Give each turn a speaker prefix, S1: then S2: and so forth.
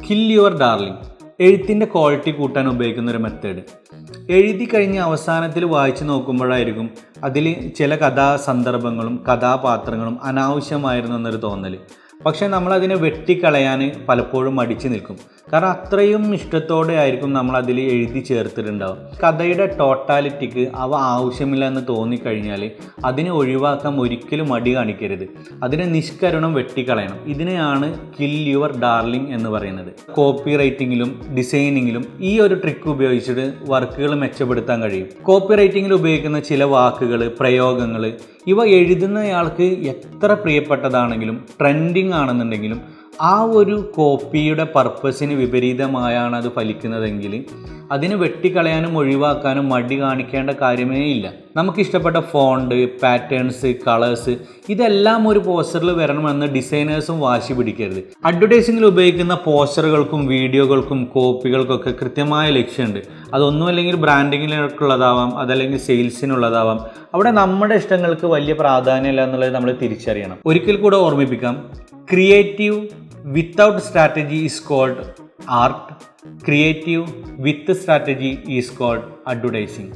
S1: Kill your darling എഴുത്തിൻ്റെ quality കൂട്ടാൻ ഉപയോഗിക്കുന്ന ഒരു മെത്തേഡ്. എഴുതി കഴിഞ്ഞ് അവസാനത്തിൽ വായിച്ചു നോക്കുമ്പോഴായിരിക്കും അതിൽ ചില കഥാസന്ദർഭങ്ങളും കഥാപാത്രങ്ങളും അനാവശ്യമായിരുന്നു എന്നൊരു തോന്നൽ. പക്ഷേ നമ്മളതിനെ വെട്ടിക്കളയാൻ പലപ്പോഴും മടിച്ചു നിൽക്കും. കാരണം അത്രയും ഇഷ്ടത്തോടെ ആയിരിക്കും നമ്മളതിൽ എഴുതി ചേർത്തിട്ടുണ്ടാവും. കഥയുടെ ടോട്ടാലിറ്റിക്ക് അവ ആവശ്യമില്ല എന്ന് തോന്നിക്കഴിഞ്ഞാൽ അതിനെ ഒഴിവാക്കാൻ ഒരിക്കലും മടി കാണിക്കരുത്. അതിനെ നിഷ്കരുണം വെട്ടിക്കളയണം. ഇതിനെയാണ് കിൽ യുവർ ഡാർലിംഗ് എന്ന് പറയുന്നത്. കോപ്പി റൈറ്റിങ്ങിലും ഡിസൈനിങ്ങിലും ഈ ഒരു ട്രിക്ക് ഉപയോഗിച്ചിട്ട് വർക്കുകൾ മെച്ചപ്പെടുത്താൻ കഴിയും. കോപ്പി റൈറ്റിങ്ങിൽ ഉപയോഗിക്കുന്ന ചില വാക്കുകൾ, പ്രയോഗങ്ങൾ ഇവ എഴുതുന്നയാൾക്ക് എത്ര പ്രിയപ്പെട്ടതാണെങ്കിലും ട്രെൻഡിങ് ആണെന്നുണ്ടെങ്കിലും ആ ഒരു കോപ്പിയുടെ പർപ്പസിന് വിപരീതമായാണ് അത് ഫലിക്കുന്നതെങ്കിൽ അതിന് വെട്ടിക്കളയാനും ഒഴിവാക്കാനും മടി കാണിക്കേണ്ട കാര്യമേ ഇല്ല. നമുക്കിഷ്ടപ്പെട്ട ഫോണ്ട്, പാറ്റേൺസ്, കളേഴ്സ് ഇതെല്ലാം ഒരു പോസ്റ്ററിൽ വരണമെന്ന് ഡിസൈനേഴ്സും വാശി പിടിക്കരുത്. അഡ്വർടൈസിങ്ങിൽ ഉപയോഗിക്കുന്ന പോസ്റ്ററുകൾക്കും വീഡിയോകൾക്കും കോപ്പികൾക്കൊക്കെ കൃത്യമായ ലക്ഷ്യമുണ്ട്. അതൊന്നുമല്ലെങ്കിൽ ബ്രാൻഡിങ്ങിനുള്ളതാവാം, അതല്ലെങ്കിൽ സെയിൽസിനുള്ളതാവാം. അവിടെ നമ്മുടെ ഇഷ്ടങ്ങൾക്ക് വലിയ പ്രാധാന്യമില്ല എന്നുള്ളത് നമ്മൾ തിരിച്ചറിയണം. ഒരിക്കൽ കൂടെ ഓർമ്മിപ്പിക്കാം, creative without strategy is called art. Creative with strategy is called advertising.